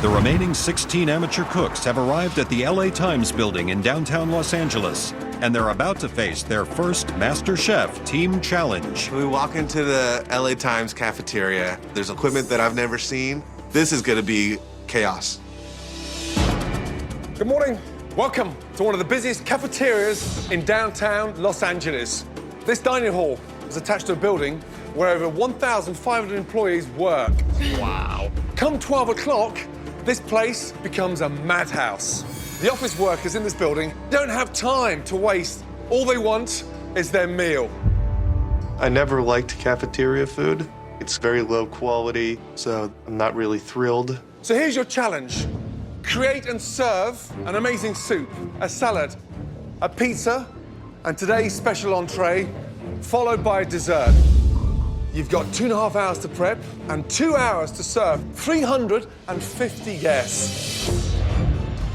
The remaining 16 amateur cooks have arrived at the LA Times building in downtown Los Angeles, and they're about to face their first MasterChef Team Challenge. We walk into the LA Times cafeteria. There's equipment that I've never seen. This is gonna be chaos. Good morning. Welcome to one of the busiest cafeterias in downtown Los Angeles. This dining hall is attached to a building where over 1,500 employees work. Wow. Come 12 o'clock, this place becomes a madhouse. The office workers in this building don't have time to waste. All they want is their meal. I never liked cafeteria food. It's very low quality, so I'm not really thrilled. So here's your challenge. Create and serve an amazing soup, a salad, a pizza, and today's special entree, followed by a dessert. You've got 2.5 hours to prep and 2 hours to serve 350 guests.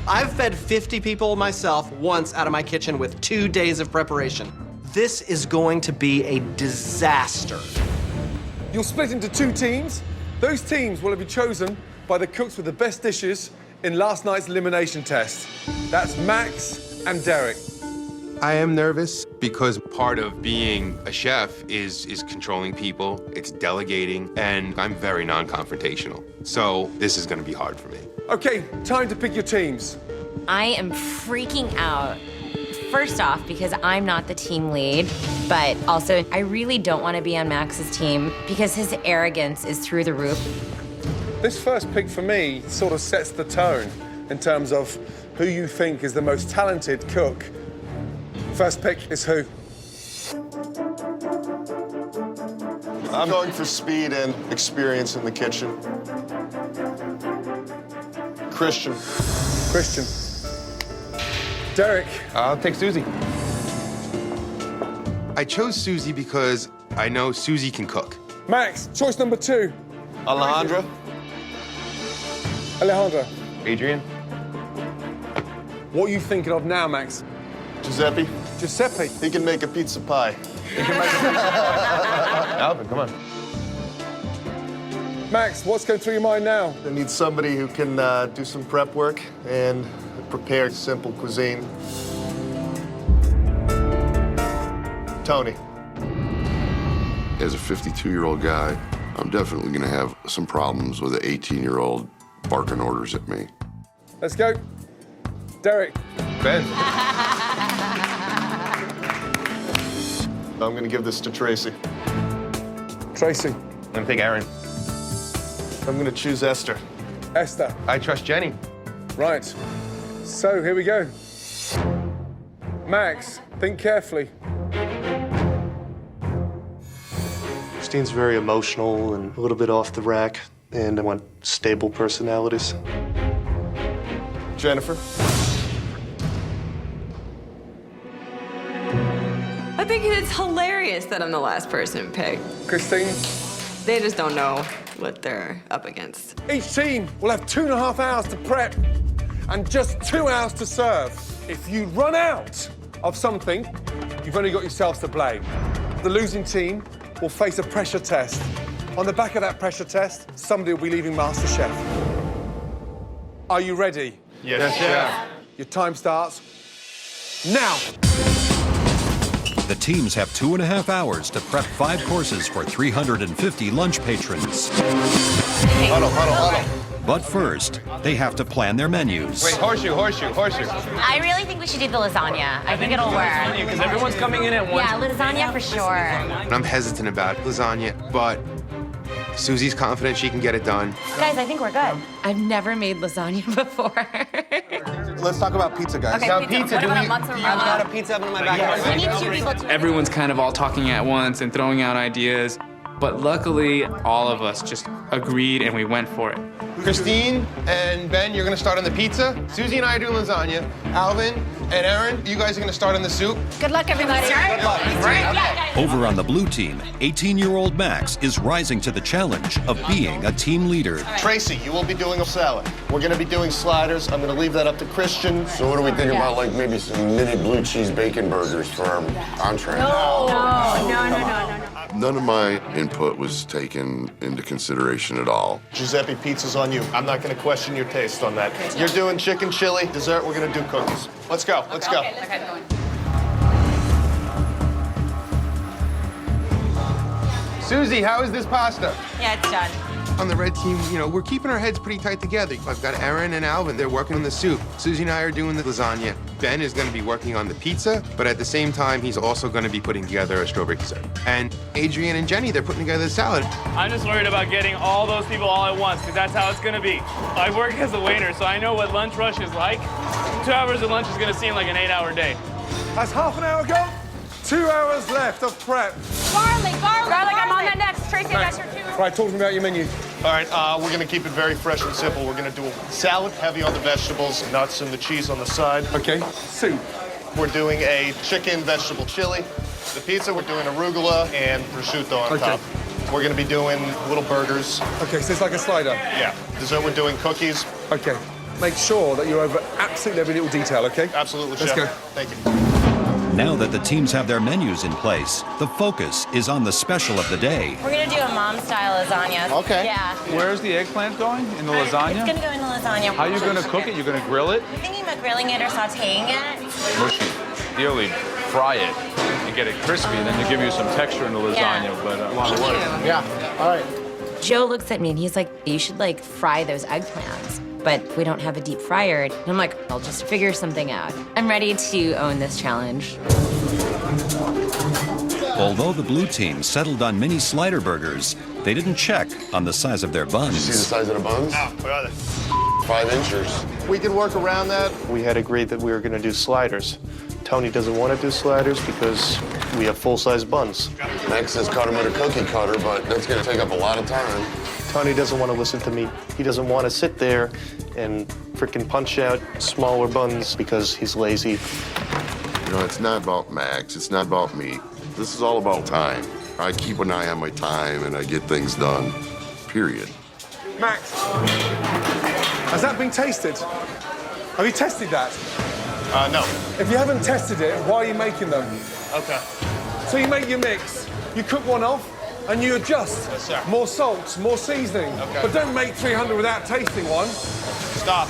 I've fed 50 people myself once out of my kitchen with 2 days of preparation. This is going to be a disaster. You'll split into 2 teams. Those teams will be chosen by the cooks with the best dishes in last night's elimination test. That's Max and Derek. I am nervous because part of being a chef is controlling people, it's delegating, and I'm very non-confrontational. So this is gonna be hard for me. Okay, time to pick your teams. I am freaking out. First off, because I'm not the team lead, but also I really don't want to be on Max's team because his arrogance is through the roof. This first pick for me sort of sets the tone in terms of who you think is the most talented cook. First pick is who? I'm going for speed and experience in the kitchen. Christian. Christian. Derek. I'll take Susie. I chose Susie because I know Susie can cook. Max, choice number 2. Alejandra. Alejandra. Adrian. What are you thinking of now, Max? Giuseppe. Giuseppe. He can make a pizza pie. Alvin, come on. Max, what's going through your mind now? I need somebody who can do some prep work and prepare simple cuisine. Tony. As a 52-year-old guy, I'm definitely gonna have some problems with an 18-year-old barking orders at me. Let's go. Derek. Ben. I'm gonna give this to Tracy. Tracy. I'm gonna take Aaron. I'm gonna choose Esther. Esther. I trust Jenny. Right. So here we go. Max, think carefully. Christine's very emotional and a little bit off the rack, and I want stable personalities. Jennifer. I think it's hilarious that I'm the last person picked. Christine. They just don't know what they're up against. Each team will have 2.5 hours to prep and just 2 hours to serve. If you run out of something, you've only got yourselves to blame. The losing team will face a pressure test. On the back of that pressure test, somebody will be leaving MasterChef. Are you ready? Yes, Chef. Your time starts now. The teams have 2.5 hours to prep 5 courses for 350 lunch patrons. Huddle. But first, they have to plan their menus. Wait, horseshoe. I really think we should do the lasagna. I think it'll work. Because everyone's coming in at once. Yeah, lasagna for sure. I'm hesitant about lasagna, but Susie's confident she can get it done. Guys, I think we're good. I've never made lasagna before. Let's talk about pizza, guys. Okay, pizza. What about mozzarella? I've got a pizza oven in my backyard. We need 2 people to... Everyone's kind of all talking at once and throwing out ideas. But luckily, all of us just agreed and we went for it. Christine and Ben, you're gonna start on the pizza. Susie and I are doing lasagna. Alvin and Aaron, you guys are gonna start on the soup. Good luck, everybody. Good luck. Over on the blue team, 18-year-old Max is rising to the challenge of being a team leader. Tracy, you will be doing a salad. We're gonna be doing sliders. I'm gonna leave that up to Christian. So what do we think about, like, maybe some mini blue cheese bacon burgers for our entree? No. None of my input was taken into consideration at all. Giuseppe, pizza's on you. I'm not going to question your taste on that. You're doing chicken chili. Dessert, we're going to do cookies. Let's go. Let's go. Okay. Susie, how is this pasta? Yeah, it's done. On the red team, you know, we're keeping our heads pretty tight together. I've got Aaron and Alvin, they're working on the soup. Susie and I are doing the lasagna. Ben is gonna be working on the pizza, but at the same time, he's also gonna be putting together a strawberry dessert. And Adrian and Jenny, they're putting together the salad. I'm just worried about getting all those people all at once, because that's how it's gonna be. I work as a waiter, so I know what lunch rush is like. 2 hours of lunch is gonna seem like an 8-hour day. That's half an hour ago. 2 hours left of prep. Garlic, I'm on that next. Tracy, that's your 2 hours. Right, talk to me about your menu. All right, we're going to keep it very fresh and simple. We're going to do a salad, heavy on the vegetables, nuts and the cheese on the side. Okay, soup. We're doing a chicken vegetable chili. The pizza, we're doing arugula and prosciutto on top. We're going to be doing little burgers. Okay, so it's like a slider. Yeah. Dessert, we're doing cookies. Okay. Make sure that you're over absolutely every little detail, okay? Absolutely, Let's Chef. go. Thank you. Now that the teams have their menus in place, the focus is on the special of the day. We're gonna do a mom-style lasagna. Okay. Yeah. Where's the eggplant going? In the lasagna? It's gonna go in the lasagna. How are you gonna cook it? You're gonna grill it? I'm thinking about grilling it or sautéing it. Mushy. Ideally, fry it and get it crispy, and then to give you some texture in the lasagna. Yeah. But Thank you. Yeah. All right. Joe looks at me and he's like, you should like fry those eggplants, but we don't have a deep fryer. And I'm like, I'll just figure something out. I'm ready to own this challenge. Although the blue team settled on mini slider burgers, they didn't check on the size of their You see the buns. size of the buns? Oh, what are they? 5 inches. We could work around that. We had agreed that we were going to do sliders. Tony doesn't want to do sliders because we have full-size buns. Max says cut them with a cookie cutter, but that's going to take up a lot of time. Tony doesn't want to listen to me. He doesn't want to sit there and frickin' punch out smaller buns because he's lazy. You know, it's not about Max. It's not about me. This is all about time. I keep an eye on my time and I get things done, period. Max, has that been tasted? Have you tested that? No. If you haven't tested it, why are you making them? Okay. So you make your mix, you cook one off, and you adjust. Yes, sir. More salt, more seasoning. Okay. But don't make 300 without tasting one. Stop.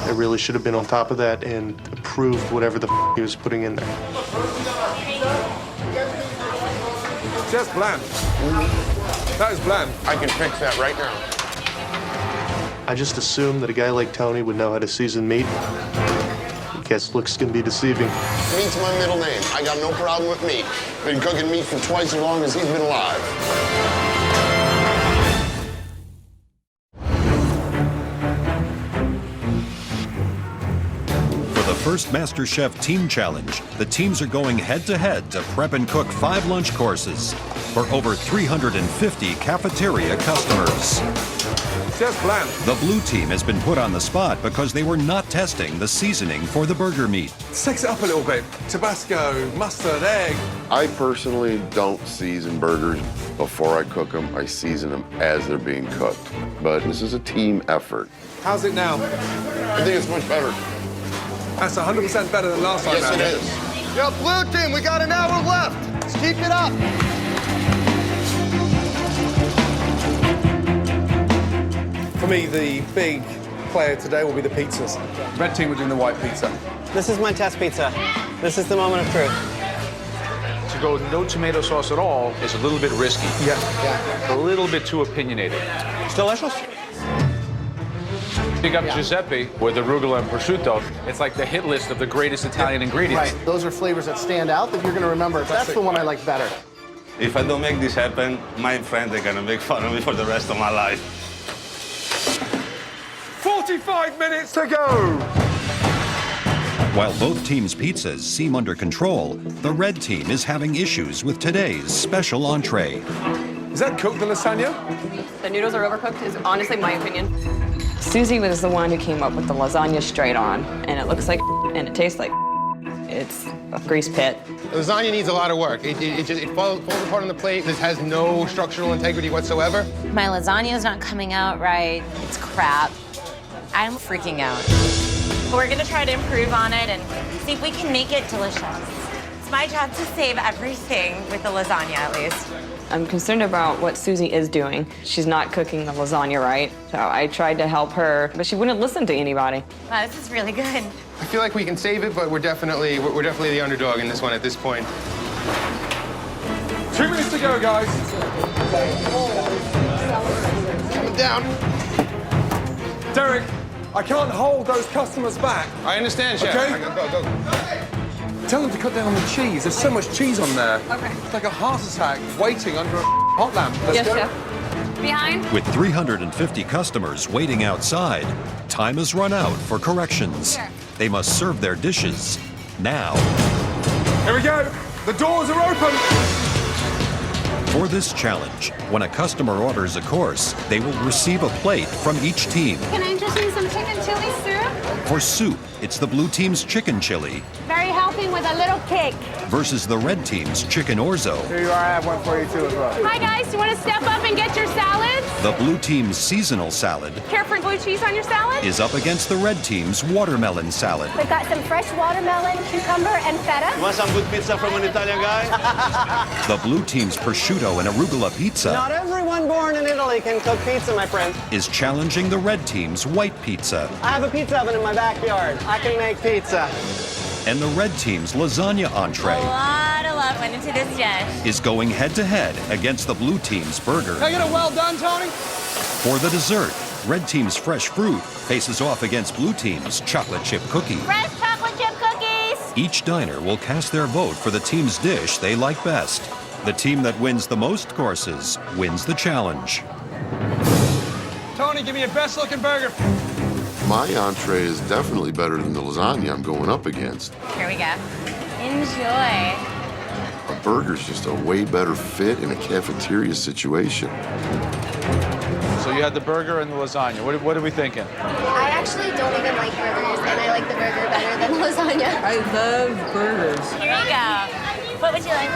I really should have been on top of that and approved whatever the he was putting in there. Just bland. That is bland. I can fix that right now. I just assumed that a guy like Tony would know how to season meat. I guess looks can be deceiving. Meat's my middle name. I got no problem with meat. Been cooking meat for twice as long as he's been alive. For the first MasterChef Team Challenge, the teams are going head-to-head to prep and cook 5 lunch courses for over 350 cafeteria customers. Just bland. The blue team has been put on the spot because they were not testing the seasoning for the burger meat. Sex it up a little bit. Tabasco, mustard, egg. I personally don't season burgers before I cook them. I season them as they're being cooked. But this is a team effort. How's it now? I think it's much better. That's 100% better than last time. Yes, it man. is. Yo, blue team, we got an hour left. Let's keep it up. For me, the big player today will be the pizzas. Red team are doing the white pizza. This is my test pizza. This is the moment of truth. to go no tomato sauce at all is a little bit risky. Yeah. A little bit too opinionated. It's delicious. Pick up Giuseppe with arugula and prosciutto. It's like the hit list of the greatest Italian ingredients. Right. Those are flavors that stand out that you're going to remember. That's the one I like better. If I don't make this happen, my friends are going to make fun of me for the rest of my life. 45 minutes to go! While both teams' pizzas seem under control, the red team is having issues with today's special entree. Is that cooked, the lasagna? The noodles are overcooked, is honestly my opinion. Susie was the one who came up with the lasagna straight on, and it looks like and it tastes like it's a grease pit. Lasagna needs a lot of work. It falls apart on the plate. This has no structural integrity whatsoever. My lasagna is not coming out right. It's crap. I'm freaking out. We're gonna try to improve on it and see if we can make it delicious. It's my job to save everything with the lasagna, at least. I'm concerned about what Susie is doing. She's not cooking the lasagna right, so I tried to help her, but she wouldn't listen to anybody. Wow, this is really good. I feel like we can save it, but we're definitely the underdog in this one at this point. 2 minutes to go, guys. Coming down. Derek, I can't hold those customers back. I understand, Chef. Okay. Go. Tell them to cut down on the cheese. There's so much cheese on there. Okay. It's like a heart attack waiting under a hot lamp. Let's Yes, go. Chef. Behind. With 350 customers waiting outside, time has run out for corrections. Here. They must serve their dishes now. Here we go. The doors are open. For this challenge, when a customer orders a course, they will receive a plate from each team. Can I interest you in some chicken chili soup? For soup, it's the blue team's chicken chili Very healthy with a little kick. versus the red team's chicken orzo. Here you are. I have one for you too as well. Hi guys, you want to step up and get your salads? The blue team's seasonal salad Carefree blue cheese on your salad? is up against the red team's watermelon salad. We've got some fresh watermelon, cucumber, and feta. You want some good pizza from an Italian guy? The blue team's prosciutto and arugula pizza Not everyone born in Italy can cook pizza, my friend. is challenging the red team's white pizza. I have a pizza oven in my backyard. I can make pizza. And the red team's lasagna entree A lot of love went into this dish. is going head-to-head against the blue team's burger. Can I get a well done, Tony? For the dessert, red team's fresh fruit faces off against blue team's chocolate chip cookie. Fresh chocolate chip cookies. Each diner will cast their vote for the team's dish they like best. The team that wins the most courses wins the challenge. Tony, give me your best looking burger. My entree is definitely better than the lasagna I'm going up against. Here we go. Enjoy. A burger's just a way better fit in a cafeteria situation. So you had the burger and the lasagna. What are we thinking? I actually don't even like burgers, and I like the burger better than lasagna. I love burgers. Here you go. What would you like?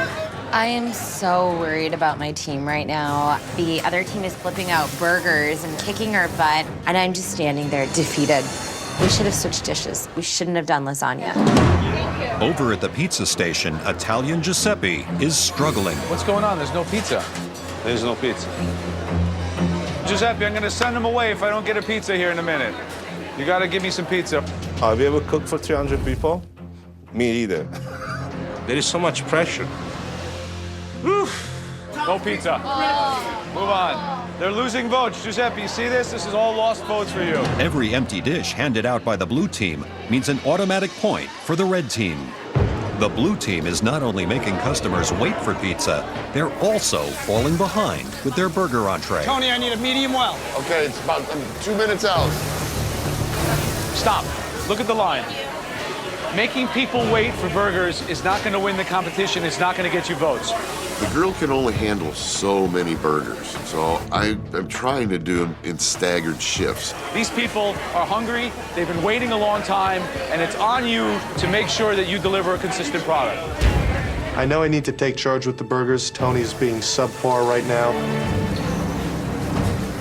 I am so worried about my team right now. The other team is flipping out burgers and kicking our butt, and I'm just standing there defeated. We should have switched dishes. We shouldn't have done lasagna. Over at the pizza station, Italian Giuseppe is struggling. What's going on? There's no pizza. There's no pizza. Giuseppe, I'm going to send him away if I don't get a pizza here in a minute. You got to give me some pizza. Are we able to cook for 300 people? Me either. There is so much pressure. No pizza. Move on. They're losing votes. Giuseppe, you see this? This is all lost votes for you. Every empty dish handed out by the blue team means an automatic point for the red team. The blue team is not only making customers wait for pizza, they're also falling behind with their burger entree. Tony, I need a medium well. Okay, it's about 2 minutes out. Stop. Look at the line. Making people wait for burgers is not going to win the competition. It's not going to get you votes. The girl can only handle so many burgers, so I'm trying to do them in staggered shifts. These people are hungry. They've been waiting a long time, and it's on you to make sure that you deliver a consistent product. I know I need to take charge with the burgers. Tony's being subpar right now.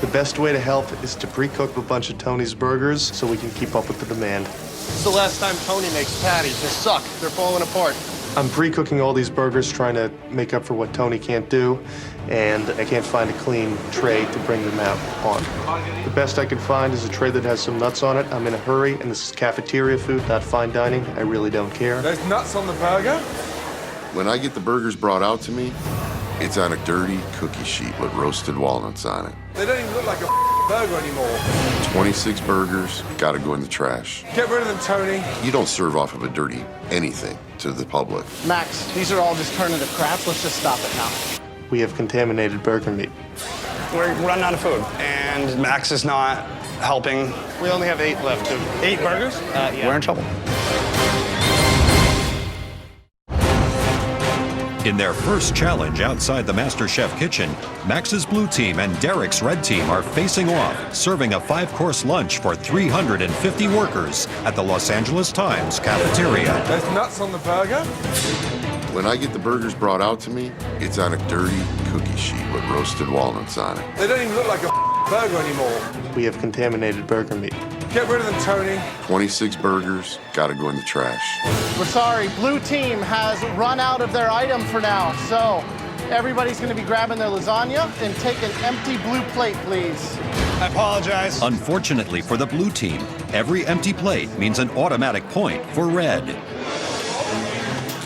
The best way to help is to pre-cook a bunch of Tony's burgers so we can keep up with the demand. It's the last time Tony makes patties. They suck. They're falling apart. I'm pre-cooking all these burgers, trying to make up for what Tony can't do, and I can't find a clean tray to bring them out on. The best I can find is a tray that has some nuts on it. I'm in a hurry, and this is cafeteria food, not fine dining. I really don't care. There's nuts on the burger. When I get the burgers brought out to me, it's on a dirty cookie sheet with roasted walnuts on it. They don't even look like a burger anymore. 26 burgers, gotta go in the trash. Get rid of them, Tony. You don't serve off of a dirty anything to the public. Max, these are all just turning to crap. Let's just stop it now. We have contaminated burger meat. We're running out of food, and Max is not helping. We only have 8 left. 8 burgers? Yeah. We're in trouble. In their first challenge outside the MasterChef kitchen, Max's blue team and Derek's red team are facing off, serving a 5-course lunch for 350 workers at the Los Angeles Times cafeteria. There's nuts on the burger. When I get the burgers brought out to me, it's on a dirty cookie sheet with roasted walnuts on it. They don't even look like a burger anymore. We have contaminated burger meat. Get rid of them, Tony. 26 burgers, gotta go in the trash. We're sorry. Blue team has run out of their item for now. So Everybody's going to be grabbing their lasagna and take an empty blue plate, please. I apologize. Unfortunately for the blue team, every empty plate means an automatic point for red.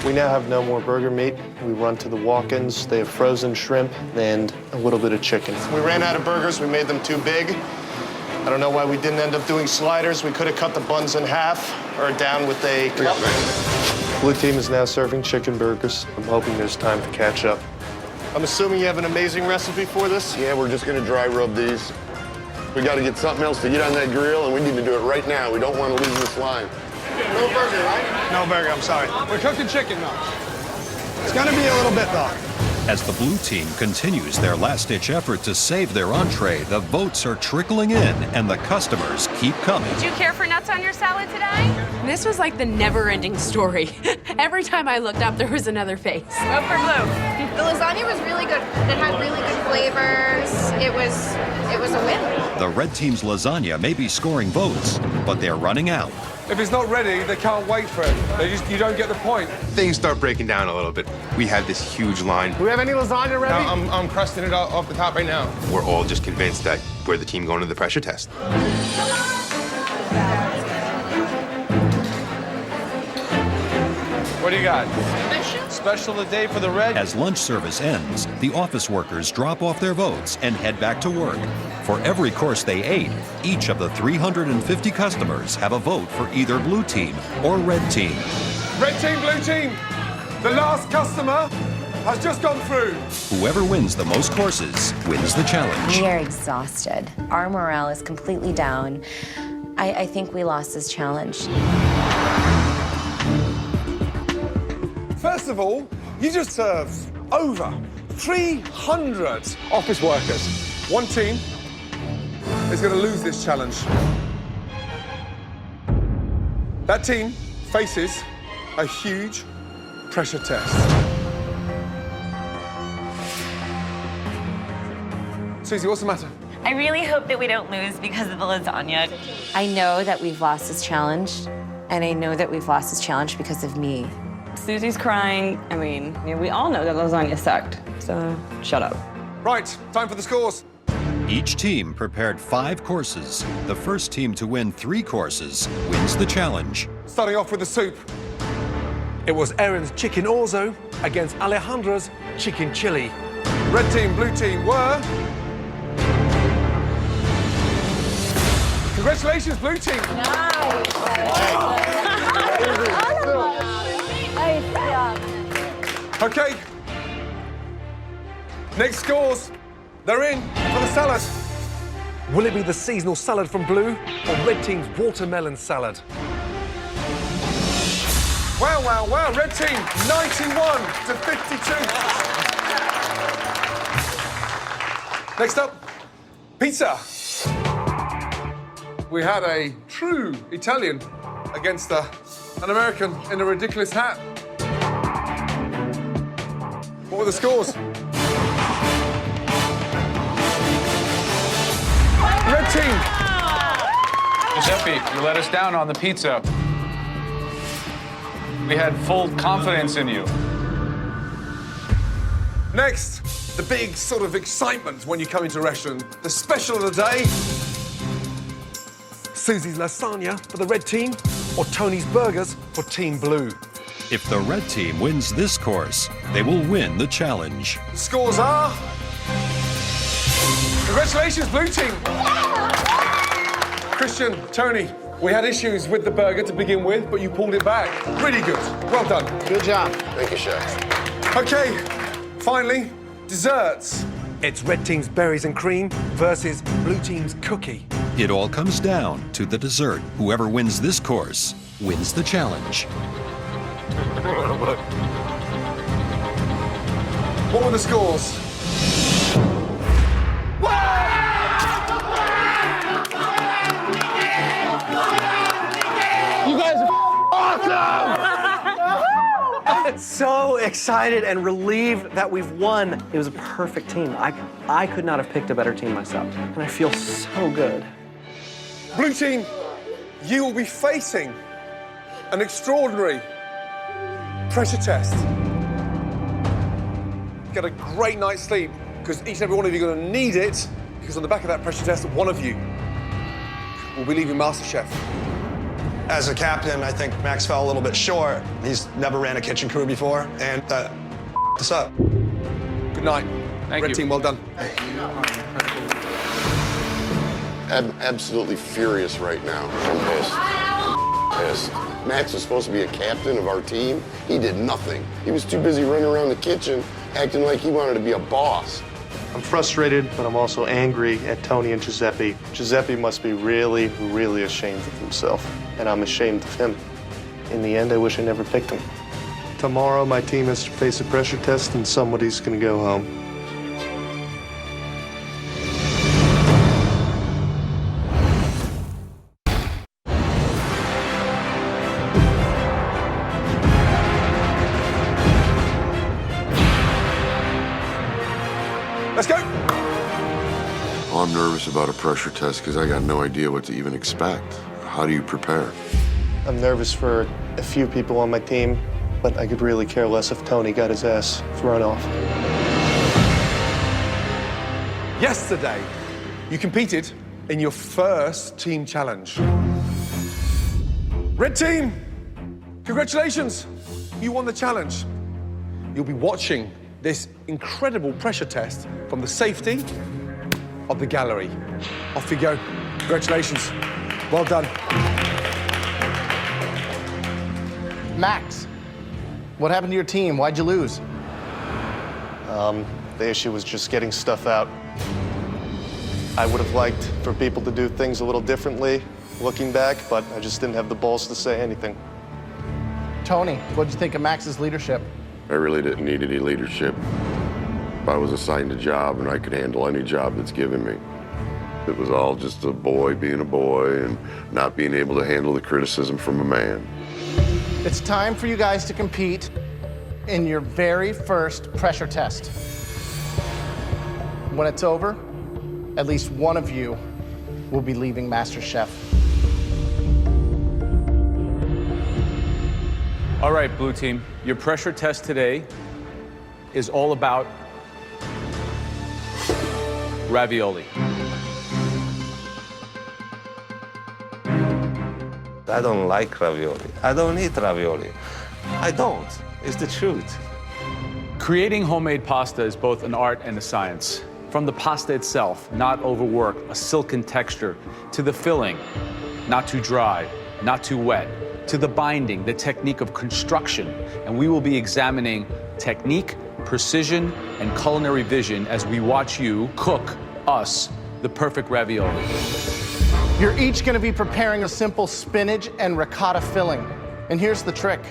We now have no more burger meat. We run to the walk-ins. They have frozen shrimp and a little bit of chicken. We ran out of burgers. We made them too big. I don't know why we didn't end up doing sliders. We could have cut the buns in half or down with a cup. Blue team is now serving chicken burgers. I'm hoping there's time to catch up. I'm assuming you have an amazing recipe for this? Yeah, we're just gonna dry rub these. We gotta get something else to get on that grill, and we need to do it right now. We don't want to lose this line. No burger, right? No burger, I'm sorry. We're cooking chicken, though. It's gonna be a little bit, though. As the blue team continues their last-ditch effort to save their entree, the votes are trickling in and the customers keep coming. Did you care for nuts on your salad today? This was like the never-ending story. Every time I looked up, there was another face. Vote for blue. The lasagna was really good. It had really good flavors. It was a win. The red team's lasagna may be scoring votes, but they're running out. If it's not ready, they can't wait for it. You don't get the point. Things start breaking down a little bit. We have this huge line. Do we have any lasagna ready? I'm crusting it off the top right now. We're all just convinced that we're the team going to the pressure test. What do you got? Special today for the red. As lunch service ends, the office workers drop off their votes and head back to work. For every course they ate, each of the 350 customers have a vote for either blue team or red team. Red team, blue team. The last customer has just gone through. Whoever wins the most courses wins the challenge. We are exhausted. Our morale is completely down. I think we lost this challenge. First of all, you just served over 300 office workers. One team is going to lose this challenge. That team faces a huge pressure test. Susie, what's the matter? I really hope that we don't lose because of the lasagna. I know that we've lost this challenge, and I know that we've lost this challenge because of me. Susie's crying. I mean, we all know that lasagna sucked, so shut up. Right, time for the scores. Each team prepared 5 courses. The first team to win 3 courses wins the challenge. Starting off with the soup. It was Erin's chicken orzo against Alejandra's chicken chili. Red team, blue team were... Congratulations, blue team. Okay. Next scores. They're in for the salad. Will it be the seasonal salad from blue or red team's watermelon salad? Wow, wow, wow. Red team, 91 to 52. Next up, pizza. We had a true Italian against an American in a ridiculous hat. What were the scores? Red team. Giuseppe, you let us down on the pizza. We had full confidence in you. Next, the big sort of excitement when you come into a restaurant. The special of the day. Susie's lasagna for the red team or Tony's burgers for Team Blue. If the red team wins this course, they will win the challenge. The scores are... Congratulations, blue team. Christian, Tony, we had issues with the burger to begin with, but you pulled it back. Really good. Well done. Good job. Thank you, Chef. Okay, finally, desserts. It's red team's berries and cream versus blue team's cookie. It all comes down to the dessert. Whoever wins this course wins the challenge. What were the scores? You guys are awesome! I'm so excited and relieved that we've won. It was a perfect team. I could not have picked a better team myself, and I feel so good. Blue team, you will be facing an extraordinary pressure test. get a great night's sleep, because each and every one of you are going to need it, because on the back of that pressure test, one of you will be leaving MasterChef. As a captain, I think Max fell a little bit short. He's never ran a kitchen crew before, and this up. Good night. Thank Red you. team, well done. I'm absolutely furious right now. I'm pissed. Max was supposed to be a captain of our team. He did nothing. He was too busy running around the kitchen acting like he wanted to be a boss. I'm frustrated, but I'm also angry at Tony and Giuseppe. Giuseppe must be really, really ashamed of himself, and I'm ashamed of him. In the end, I wish I never picked him. Tomorrow, my team has to face a pressure test, and somebody's gonna go home. Let's go. I'm nervous about a pressure test because I got no idea what to even expect. How do you prepare? I'm nervous for a few people on my team, but I could really care less if Tony got his ass thrown off. Yesterday, you competed in your first team challenge. Red team, congratulations. You won the challenge. You'll be watching this incredible pressure test from the safety of the gallery. Off you go. Congratulations. Well done. Max, what happened to your team? Why'd you lose? The issue was just getting stuff out. I would have liked for people to do things a little differently, looking back, but I just didn't have the balls to say anything. Tony, what'd you think of Max's leadership? I really didn't need any leadership. If I was assigned a job and I could handle any job that's given me. It was all just a boy being a boy and not being able to handle the criticism from a man. It's time for you guys to compete in your very first pressure test. When it's over, at least one of you will be leaving MasterChef. All right, blue team, your pressure test today is all about ravioli. I don't like ravioli. I don't eat ravioli. I don't. It's the truth. Creating homemade pasta is both an art and a science. From the pasta itself, not overworked, a silken texture, to the filling, not too dry, not too wet, to the binding, the technique of construction. And we will be examining technique, precision, and culinary vision as we watch you cook us the perfect ravioli. You're each gonna be preparing a simple spinach and ricotta filling. And here's the trick.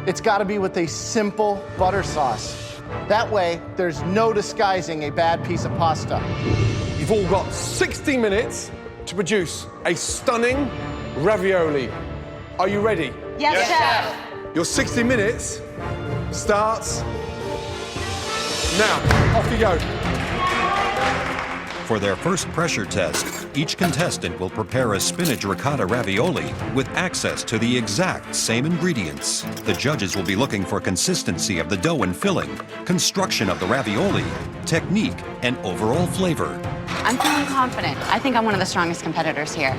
It's gotta be with a simple butter sauce. That way, there's no disguising a bad piece of pasta. You've all got 60 minutes to produce a stunning ravioli. Are you ready? Yes, chef. Your 60 minutes starts now. Off you go. For their first pressure test, each contestant will prepare a spinach ricotta ravioli with access to the exact same ingredients. The judges will be looking for consistency of the dough and filling, construction of the ravioli, technique, and overall flavor. I'm feeling confident. I think I'm one of the strongest competitors here.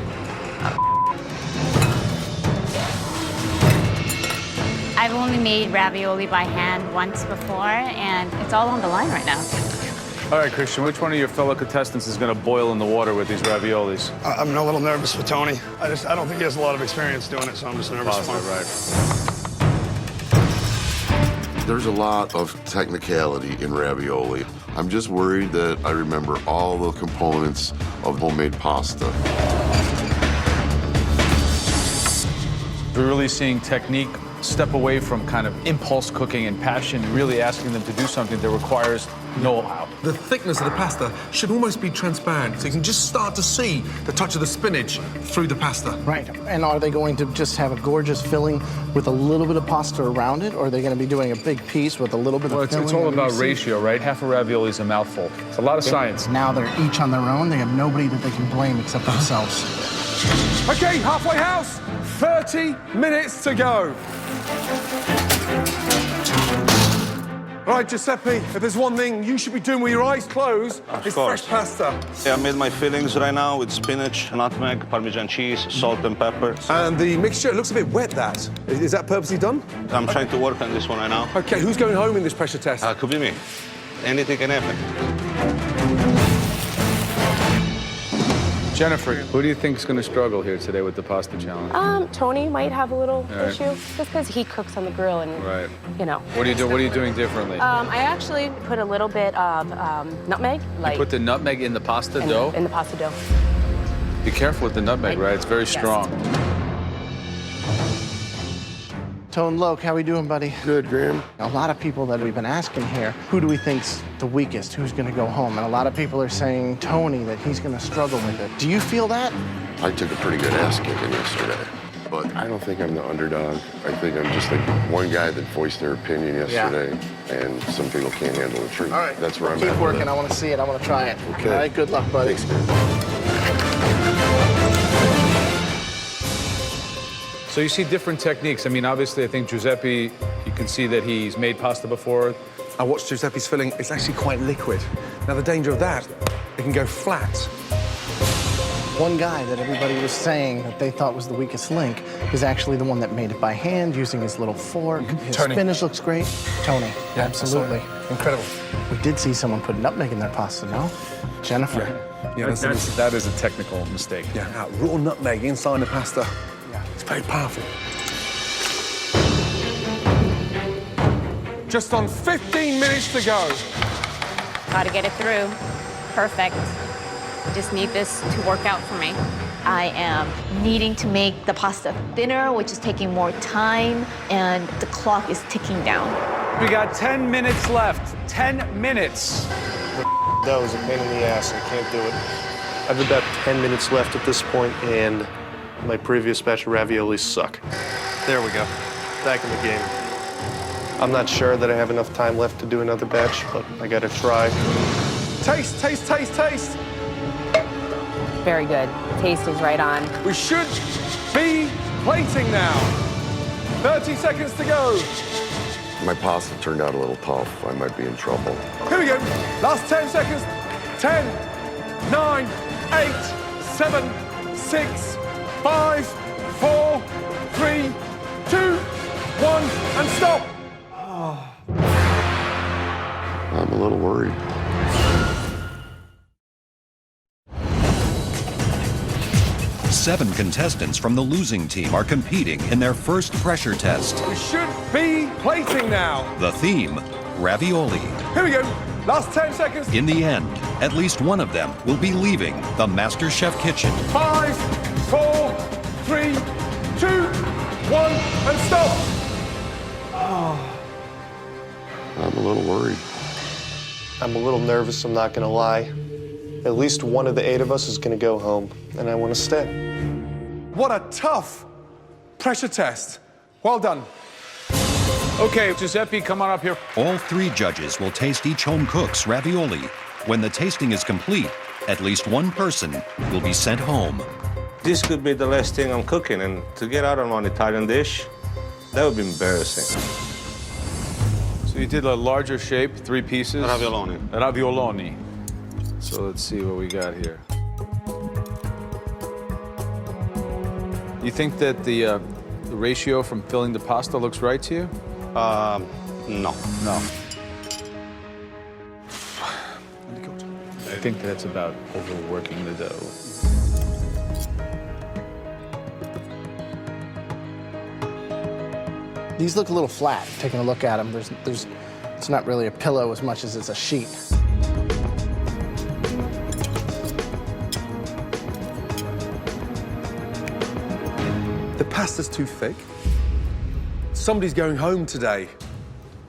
I've only made ravioli by hand once before, and it's all on the line right now. All right, Christian, which one of your fellow contestants is going to boil in the water with these raviolis? I'm a little nervous for Tony. I don't think he has a lot of experience doing it, so I'm just nervous for him. Right. There's a lot of technicality in ravioli. I'm just worried that I remember all the components of homemade pasta. We're really seeing technique step away from kind of impulse cooking and passion, really asking them to do something that requires know-how. The thickness of the pasta should almost be transparent, so you can just start to see the touch of the spinach through the pasta. Right, and are they going to just have a gorgeous filling with a little bit of pasta around it, or are they gonna be doing a big piece with a little bit of filling? It's all about ratio, right? Half a ravioli is a mouthful. It's a lot of science. Now they're each on their own. They have nobody that they can blame except themselves. Okay, halfway house, 30 minutes to go. Right, Right, Giuseppe, if there's one thing you should be doing with your eyes closed, it's fresh pasta. Yeah, I made my fillings right now with spinach, nutmeg, Parmesan cheese, salt and pepper. And the mixture, it looks a bit wet, that. Is that purposely done? I'm trying to work on this one right now. Okay, who's going home in this pressure test? Could be me. Anything can happen. Jennifer, who do you think is going to struggle here today with the pasta challenge? Tony might have a little right. issue just because he cooks on the grill and, Right. you know. What are you doing? What are you doing differently? I actually put a little bit of nutmeg. You put the nutmeg in the pasta dough? In the pasta dough. Be careful with the nutmeg, right? It's very Yes. strong. Tone Loke, how we doing, buddy? Good, Graham. A lot of people that we've been asking here, who do we think's the weakest? Who's gonna go home? And a lot of people are saying Tony, that he's gonna struggle with it. Do you feel that? I took a pretty good ass kicking yesterday, but I don't think I'm the underdog. I think I'm just like one guy that voiced their opinion yesterday, and some people can't handle the truth. All right. That's where I'm Keep at. working. I wanna see it. I wanna try it. Okay. All right, good luck, buddy. Thanks, man. So you see different techniques. I mean, obviously, I think Giuseppe, you can see that he's made pasta before. I watched Giuseppe's filling. It's actually quite liquid. Now, the danger of that, it can go flat. One guy that everybody was saying that they thought was the weakest link is actually the one that made it by hand using his little fork. His Tony. spinach looks great. Tony, Yeah, absolutely. Incredible. We did see someone put nutmeg in their pasta, no? Jennifer. Yeah, That is a technical mistake. Yeah, raw nutmeg inside the pasta. Yeah. It's very powerful. Just on 15 minutes to go. Gotta get it through. Perfect. Just need this to work out for me. I am needing to make the pasta thinner, which is taking more time, and the clock is ticking down. We got 10 minutes left. 10 minutes. That was a pain in the ass. I can't do it. I have about 10 minutes left at this point, and my previous batch of raviolis suck. There we go. Back in the game. I'm not sure that I have enough time left to do another batch, but I gotta try. Taste, taste, taste, taste. Very good. Taste is right on. We should be plating now. 30 seconds to go. My pasta turned out a little tough. I might be in trouble. Here we go. Last 10 seconds. 10, 9, 8, 7, 6, 5, 4, 3, 2, 1, and stop. I'm a little worried. Seven contestants from the losing team are competing in their first pressure test. We should be plating now. The theme, ravioli. Here we go. Last 10 seconds. In the end, at least one of them will be leaving the MasterChef kitchen. 5, 4, 3, 2, 1, and stop. I'm a little worried. I'm a little nervous, I'm not gonna lie. At least one of the 8 of us is gonna go home, and I wanna stay. What a tough pressure test. Well done. Okay, Giuseppe, come on up here. All 3 judges will taste each home cook's ravioli. When the tasting is complete, at least one person will be sent home. This could be the last thing I'm cooking, and to get out on an Italian dish, that would be embarrassing. So you did a larger shape, 3 pieces. Ravioloni. Ravioloni. So let's see what we got here. You think that the ratio from filling the pasta looks right to you? No. No. I think that's about overworking the dough. These look a little flat, taking a look at them. It's not really a pillow as much as it's a sheet. The pasta's too thick. Somebody's going home today,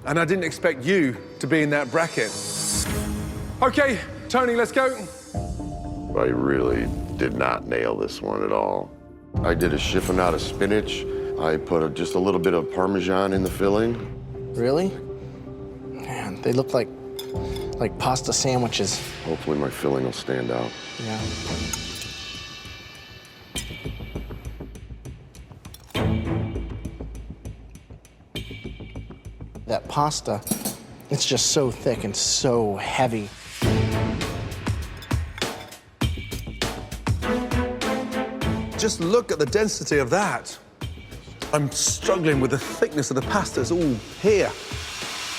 and I didn't expect you to be in that bracket. Okay, Tony, let's go. I really did not nail this one at all. I did a chiffonata of spinach. I put just a little bit of Parmesan in the filling. Really? Man, they look like pasta sandwiches. Hopefully my filling will stand out. Yeah. That pasta It's just so thick and so heavy. Just look at the density of that. I'm struggling with the thickness of the pasta. It's all here.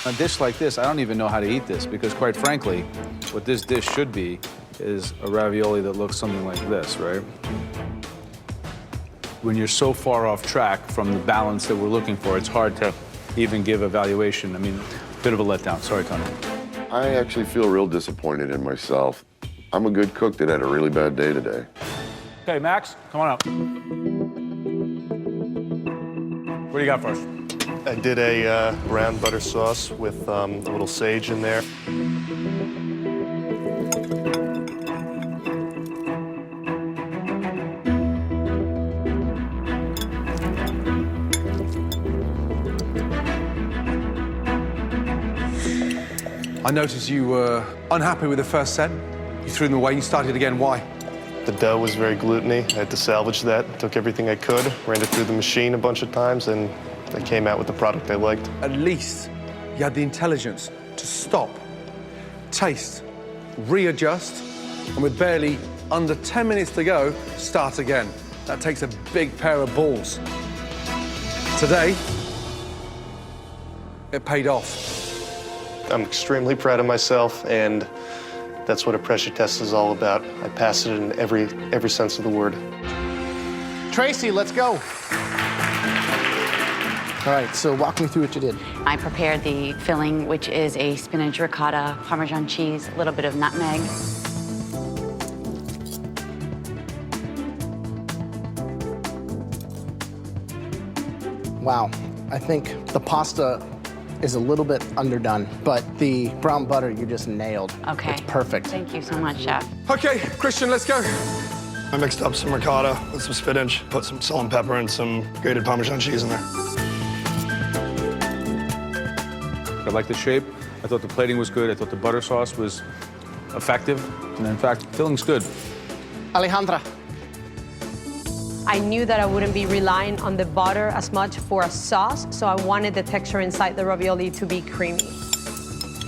A dish like this, I don't even know how to eat this because, quite frankly, what this dish should be is a ravioli that looks something like this, right? When you're so far off track from the balance that we're looking for, it's hard to even give a valuation. I mean, a bit of a letdown. Sorry, Tony. I actually feel real disappointed in myself. I'm a good cook that had a really bad day today. Okay, Max, come on up. What do you got for us? I did a brown butter sauce with a little sage in there. I noticed you were unhappy with the first set. You threw them away, you started again. Why? The dough was very gluteny. I had to salvage that. Took everything I could, ran it through the machine a bunch of times, and I came out with the product I liked. At least you had the intelligence to stop, taste, readjust, and with barely under 10 minutes to go, start again. That takes a big pair of balls. Today, it paid off. I'm extremely proud of myself, and that's what a pressure test is all about. I pass it in every sense of the word. Tracy, let's go. All right, so walk me through what you did. I prepared the filling, which is a spinach ricotta, Parmesan cheese, a little bit of nutmeg. Wow, I think the pasta is a little bit underdone, but the brown butter you just nailed. Okay. It's perfect. Thank you so much, Chef. Okay, Christian, let's go. I mixed up some ricotta with some spinach, put some salt and pepper and some grated Parmesan cheese in there. I like the shape. I thought the plating was good. I thought the butter sauce was effective. And in fact, filling's good. Alejandra. I knew that I wouldn't be relying on the butter as much for a sauce, so I wanted the texture inside the ravioli to be creamy.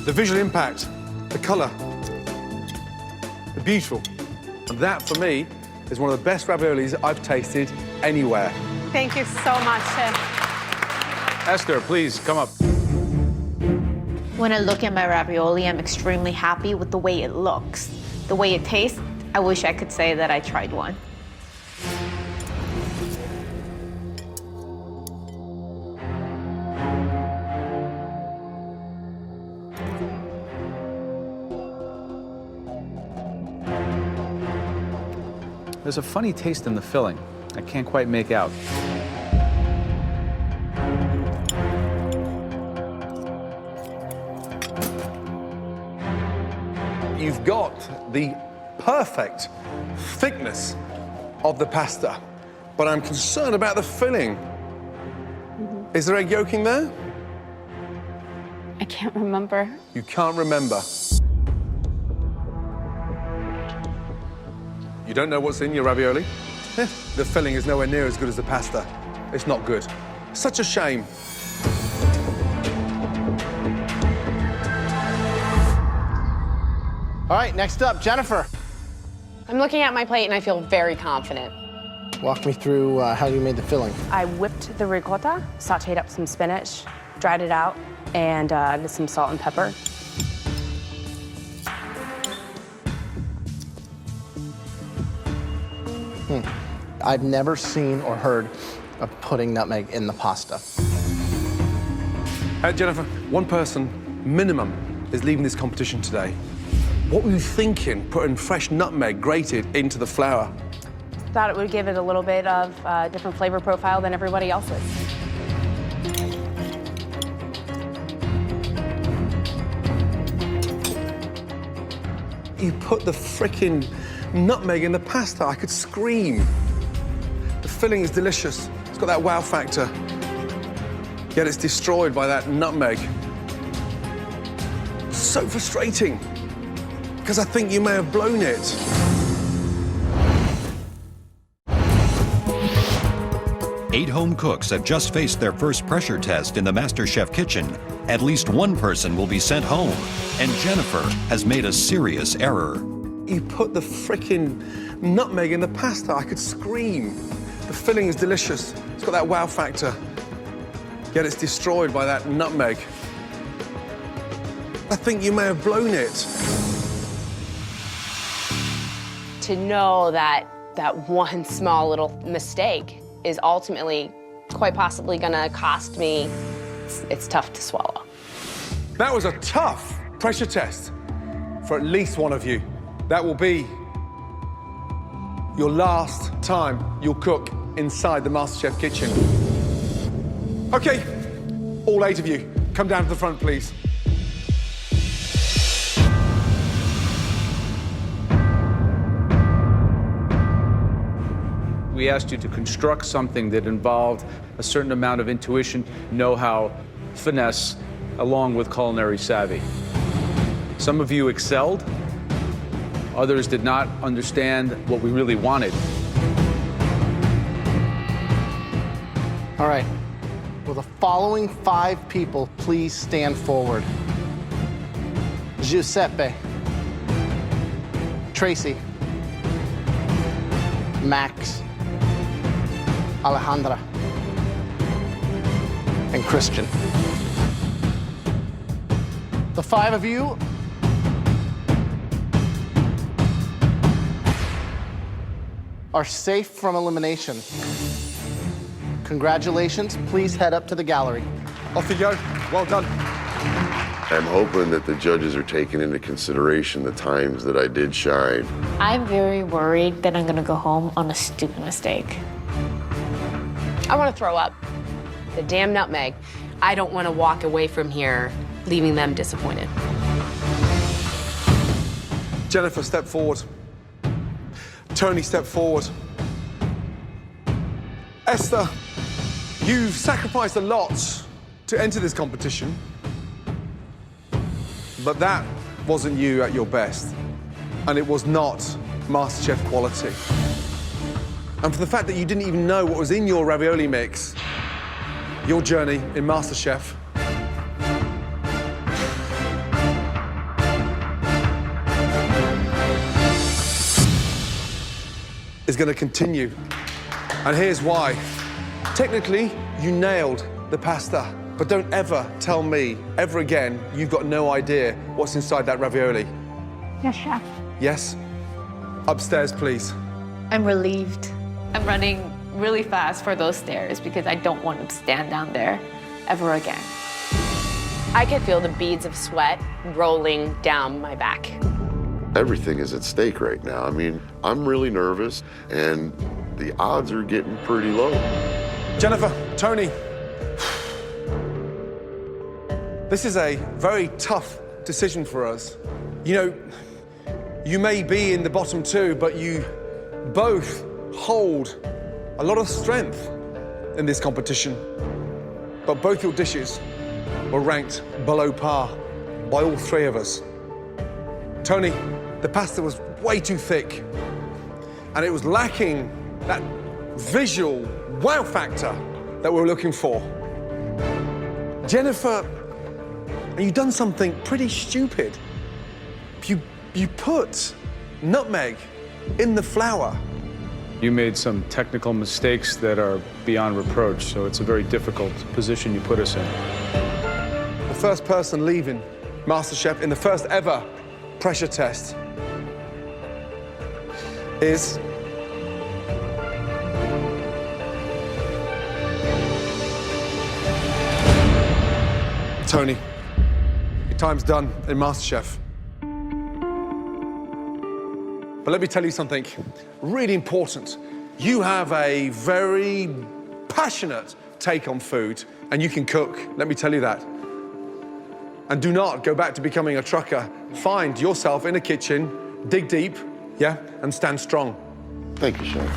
The visual impact, the color, the beautiful. And that, for me, is one of the best raviolis I've tasted anywhere. Thank you so much, Chef. Esther, please, come up. When I look at my ravioli, I'm extremely happy with the way it looks. The way it tastes, I wish I could say that I tried one. There's a funny taste in the filling. I can't quite make out. You've got the perfect thickness of the pasta, but I'm concerned about the filling. Is there egg yolking there? I can't remember. You can't remember. You don't know what's in your ravioli? The filling is nowhere near as good as the pasta. It's not good. Such a shame. All right, next up, Jennifer. I'm looking at my plate and I feel very confident. Walk me through how you made the filling. I whipped the ricotta, sauteed up some spinach, dried it out, and did some salt and pepper. I've never seen or heard of putting nutmeg in the pasta. Jennifer, one person minimum is leaving this competition today. What were you thinking, putting fresh nutmeg grated into the flour? Thought it would give it a little bit of a different flavor profile than everybody else's. You put the frickin' nutmeg in the pasta, I could scream. The filling is delicious. It's got that wow factor. Yet it's destroyed by that nutmeg. So frustrating, because I think you may have blown it. 8 home cooks have just faced their first pressure test in the MasterChef kitchen. At least one person will be sent home, and Jennifer has made a serious error. You put the freaking nutmeg in the pasta. I could scream. The filling is delicious. It's got that wow factor. Yet it's destroyed by that nutmeg. I think you may have blown it. To know that that one small little mistake is ultimately quite possibly gonna cost me, it's tough to swallow. That was a tough pressure test for at least one of you. That will be your last time you'll cook inside the MasterChef kitchen. Okay, all 8 of you, come down to the front, please. We asked you to construct something that involved a certain amount of intuition, know-how, finesse, along with culinary savvy. Some of you excelled. Others did not understand what we really wanted. All right. Will the following 5 people please stand forward? Giuseppe. Tracy. Max. Alejandra. And Christian. The 5 of you are safe from elimination. Congratulations. Please head up to the gallery. Off you go. Well done. I'm hoping that the judges are taking into consideration the times that I did shine. I'm very worried that I'm gonna go home on a stupid mistake. I want to throw up. The damn nutmeg. I don't want to walk away from here leaving them disappointed. Jennifer, step forward. Tony, step forward. Esther, you've sacrificed a lot to enter this competition, but that wasn't you at your best, and it was not MasterChef quality. And for the fact that you didn't even know what was in your ravioli mix, your journey in MasterChef is going to continue. And here's why. Technically, you nailed the pasta, but don't ever tell me, ever again, you've got no idea what's inside that ravioli. Yes, chef. Yes? Upstairs, please. I'm relieved. I'm running really fast for those stairs because I don't want to stand down there ever again. I could feel the beads of sweat rolling down my back. Everything is at stake right now. I mean, I'm really nervous, and the odds are getting pretty low. Jennifer, Tony, this is a very tough decision for us. You know, you may be in the bottom 2, but you both hold a lot of strength in this competition. But both your dishes were ranked below par by all 3 of us. Tony, the pasta was way too thick, and it was lacking that visual wow factor that we were looking for. Jennifer, you've done something pretty stupid. You put nutmeg in the flour. You made some technical mistakes that are beyond reproach, so it's a very difficult position you put us in. The first person leaving MasterChef in the first ever pressure test is Tony. Your time's done in MasterChef. But let me tell you something really important. You have a very passionate take on food, and you can cook, let me tell you that. And do not go back to becoming a trucker. Find yourself in a kitchen, dig deep, yeah, and stand strong. Thank you, Chef.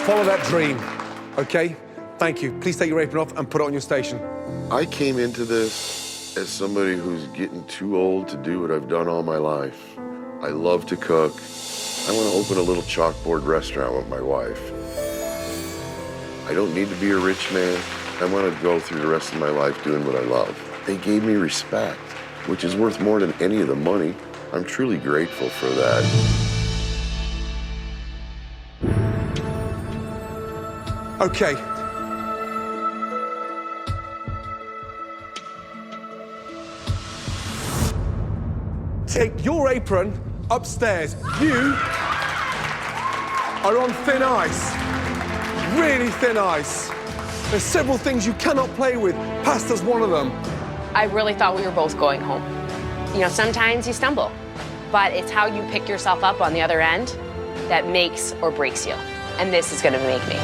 Follow that dream, okay? Thank you. Please take your apron off and put it on your station. I came into this as somebody who's getting too old to do what I've done all my life. I love to cook. I want to open a little chalkboard restaurant with my wife. I don't need to be a rich man. I want to go through the rest of my life doing what I love. They gave me respect, which is worth more than any of the money. I'm truly grateful for that. Okay. Take your apron upstairs. You are on thin ice. Really thin ice. There's several things you cannot play with. Pasta's one of them. I really thought we were both going home. You know, sometimes you stumble, but it's how you pick yourself up on the other end that makes or breaks you. And this is gonna make me.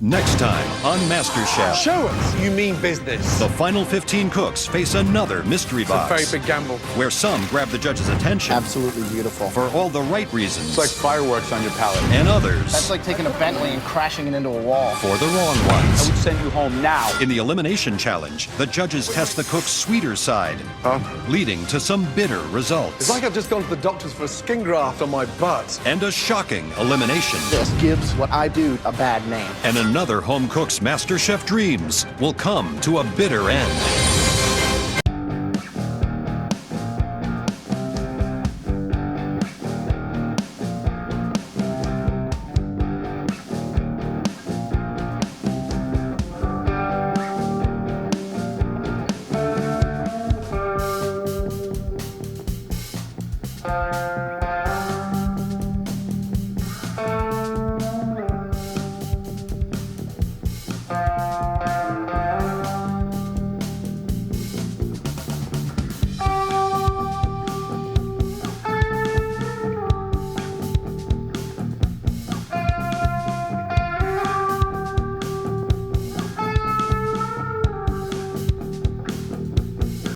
Next time on MasterChef. Show us you mean business. The final 15 cooks face another mystery box. It's a very big gamble. Where some grab the judge's attention. Absolutely beautiful. For all the right reasons. It's like fireworks on your palate. And others. That's like taking a Bentley and crashing it into a wall. For the wrong ones. I would send you home now. In the elimination challenge, the judges test the cook's sweeter side. Leading to some bitter results. It's like I've just gone to the doctors for a skin graft on my butt. And a shocking elimination. This gives what I do a bad name. And another home cook's MasterChef dreams will come to a bitter end.